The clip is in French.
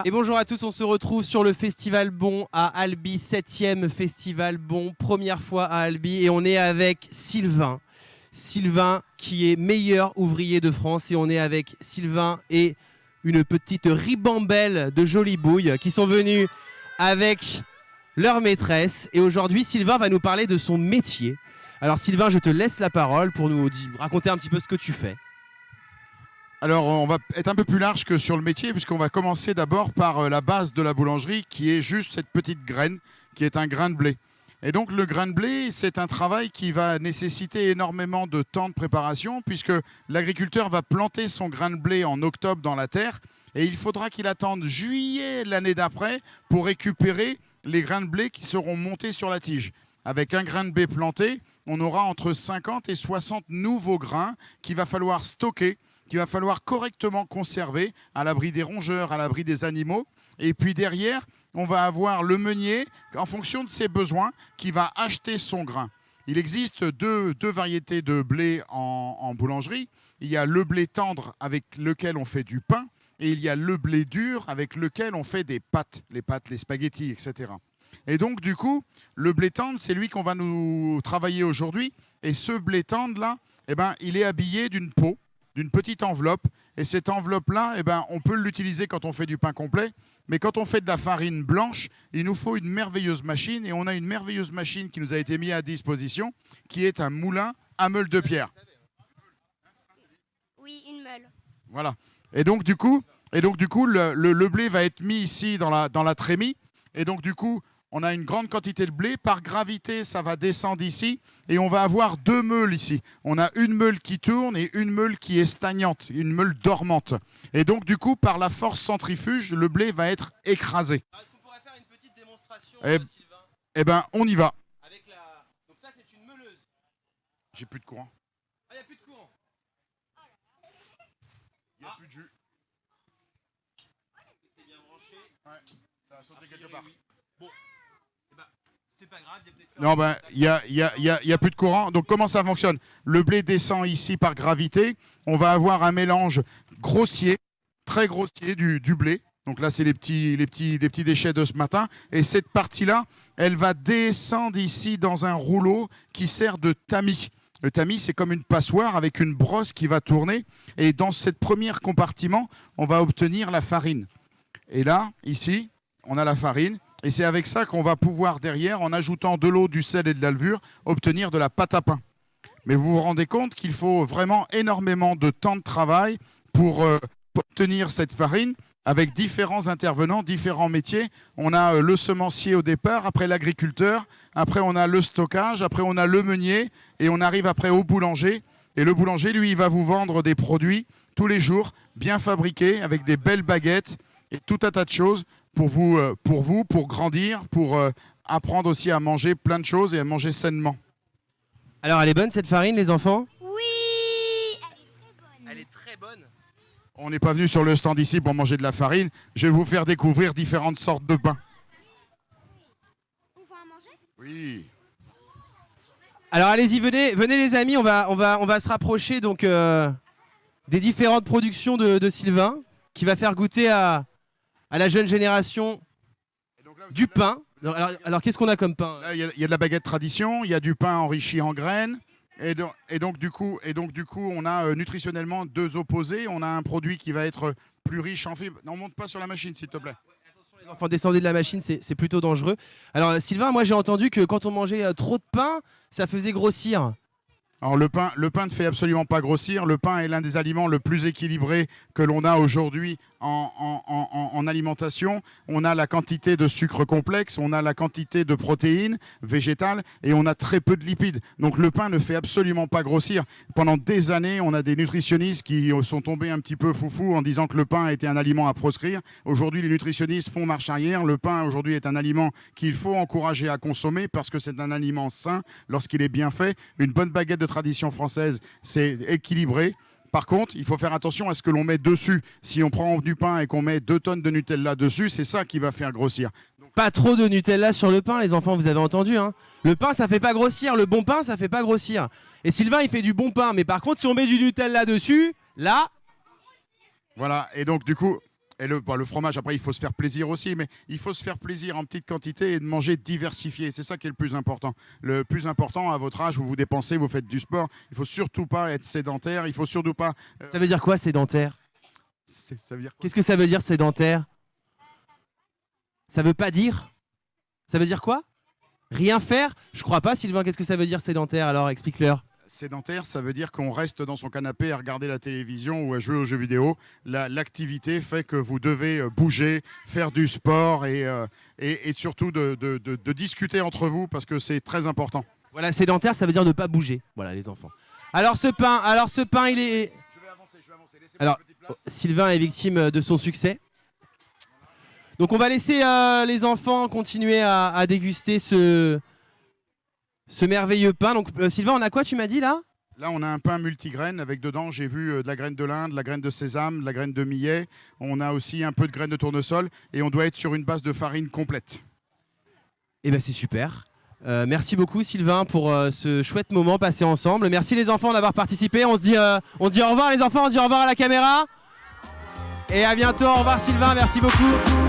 Et bonjour à tous, on se retrouve sur le Festival Bon à Albi, 7e Festival Bon, première fois à Albi, et on est avec Sylvain. Sylvain qui est meilleur ouvrier de France, et on est avec Sylvain et une petite ribambelle de jolies bouilles qui sont venus avec leur maîtresse. Et aujourd'hui, Sylvain va nous parler de son métier. Alors Sylvain, je te laisse la parole pour nous raconter un petit peu ce que tu fais. Alors, on va être un peu plus large que sur le métier, puisqu'on va commencer d'abord par la base de la boulangerie, qui est juste cette petite graine, qui est un grain de blé. Et donc, le grain de blé, c'est un travail qui va nécessiter énormément de temps de préparation, puisque l'agriculteur va planter son grain de blé en octobre dans la terre, et il faudra qu'il attende juillet l'année d'après pour récupérer les grains de blé qui seront montés sur la tige. Avec un grain de blé planté, on aura entre 50 et 60 nouveaux grains qu'il va falloir stocker, qu'il va falloir correctement conserver à l'abri des rongeurs, à l'abri des animaux. Et puis derrière, on va avoir le meunier, en fonction de ses besoins, qui va acheter son grain. Il existe deux variétés de blé en boulangerie. Il y a le blé tendre avec lequel on fait du pain, et il y a le blé dur avec lequel on fait des pâtes, les spaghettis, etc. Et donc, du coup, le blé tendre, c'est lui qu'on va nous travailler aujourd'hui. Et ce blé tendre-là, il est habillé d'une peau, d'une petite enveloppe. Et cette enveloppe-là, on peut l'utiliser quand on fait du pain complet. Mais quand on fait de la farine blanche, il nous faut une merveilleuse machine. Et on a une merveilleuse machine qui nous a été mise à disposition, qui est un moulin à meule de pierre. Oui, une meule. Voilà. Et donc, du coup, le blé va être mis ici dans la trémie. Et donc, du coup, on a une grande quantité de blé. Par gravité, ça va descendre ici. Et on va avoir deux meules ici. On a une meule qui tourne et une meule qui est stagnante, une meule dormante. Et donc, du coup, par la force centrifuge, le blé va être écrasé. Alors, est-ce qu'on pourrait faire une petite démonstration, Sylvain? Eh bien, on y va. Donc ça, c'est une meuleuse. J'ai plus de courant. Ah, il n'y a plus de courant. Il n'y a plus de jus. C'est bien branché. Ouais, ça a sauté quelque part. Oui. Bon, c'est pas grave, il y a peut-être... Non, il y a plus de courant. Donc, comment ça fonctionne? Le blé descend ici par gravité. On va avoir un mélange grossier, très grossier du blé. Donc là, c'est les petits déchets de ce matin. Et cette partie-là, elle va descendre ici dans un rouleau qui sert de tamis. Le tamis, c'est comme une passoire avec une brosse qui va tourner. Et dans ce premier compartiment, on va obtenir la farine. Et là, ici, on a la farine. Et c'est avec ça qu'on va pouvoir derrière, en ajoutant de l'eau, du sel et de la levure, obtenir de la pâte à pain. Mais vous vous rendez compte qu'il faut vraiment énormément de temps de travail pour obtenir cette farine, avec différents intervenants, différents métiers. On a le semencier au départ, après l'agriculteur, après on a le stockage, après on a le meunier, et on arrive après au boulanger. Et le boulanger, lui, il va vous vendre des produits tous les jours, bien fabriqués, avec des belles baguettes et tout un tas de choses pour grandir, pour apprendre aussi à manger plein de choses et à manger sainement. Alors, elle est bonne cette farine, les enfants? Oui, Elle est très bonne. On n'est pas venu sur le stand ici pour manger de la farine. Je vais vous faire découvrir différentes sortes de pain. on va en manger? Oui. Alors, allez-y, venez les amis, on va se rapprocher donc des différentes productions de Sylvain, qui va faire goûter à la jeune génération du pain. Alors qu'est-ce qu'on a comme pain? Là, il y a de la baguette tradition, il y a du pain enrichi en graines. Et donc du coup, on a nutritionnellement deux opposés. On a un produit qui va être plus riche en fibres. Non, monte pas sur la machine, s'il te plaît. Attention les enfants, descendez de la machine, c'est plutôt dangereux. Alors Sylvain, moi j'ai entendu que quand on mangeait trop de pain, ça faisait grossir. Alors le pain ne fait absolument pas grossir. Le pain est l'un des aliments le plus équilibré que l'on a aujourd'hui en alimentation. On a la quantité de sucre complexe, on a la quantité de protéines végétales et on a très peu de lipides. Donc le pain ne fait absolument pas grossir. Pendant des années, on a des nutritionnistes qui sont tombés un petit peu foufou en disant que le pain était un aliment à proscrire. Aujourd'hui, les nutritionnistes font marche arrière. Le pain aujourd'hui est un aliment qu'il faut encourager à consommer parce que c'est un aliment sain lorsqu'il est bien fait. Une bonne baguette de tradition française, c'est équilibré. Par contre, il faut faire attention à ce que l'on met dessus. Si on prend du pain et qu'on met 2 tonnes de Nutella dessus, c'est ça qui va faire grossir. Pas trop de Nutella sur le pain, les enfants, vous avez entendu, hein. Le pain, ça fait pas grossir. Le bon pain, ça fait pas grossir. Et Sylvain, il fait du bon pain. Mais par contre, si on met du Nutella dessus, là... Voilà, et donc du coup, Et le fromage, après, il faut se faire plaisir aussi, mais il faut se faire plaisir en petite quantité et de manger diversifié. C'est ça qui est le plus important. Le plus important, à votre âge, vous vous dépensez, vous faites du sport. Il faut surtout pas être sédentaire. Il faut surtout pas. Ça veut dire quoi, sédentaire? Ça veut dire quoi? Qu'est-ce que ça veut dire, sédentaire? Ça veut pas dire? Ça veut dire quoi? Rien faire? Je crois pas, Sylvain. Qu'est-ce que ça veut dire, sédentaire? Alors, explique-leur. Sédentaire, ça veut dire qu'on reste dans son canapé à regarder la télévision ou à jouer aux jeux vidéo. L'activité fait que vous devez bouger, faire du sport et surtout de discuter entre vous parce que c'est très important. Voilà, sédentaire, ça veut dire ne pas bouger. Voilà, les enfants. Alors, ce pain, il est... Je vais avancer. Laissez-moi Alors, une petite place. Sylvain est victime de son succès. Donc, on va laisser les enfants continuer à déguster ce merveilleux pain. Donc, Sylvain, on a quoi, tu m'as dit, là? Là, on a un pain multigraine avec dedans, j'ai vu de la graine de lin, de la graine de sésame, de la graine de millet. On a aussi un peu de graines de tournesol et on doit être sur une base de farine complète. Eh bien, c'est super. Merci beaucoup, Sylvain, pour ce chouette moment passé ensemble. Merci, les enfants, d'avoir participé. On se dit au revoir, les enfants. On se dit au revoir à la caméra. Et à bientôt. Au revoir, Sylvain. Merci beaucoup.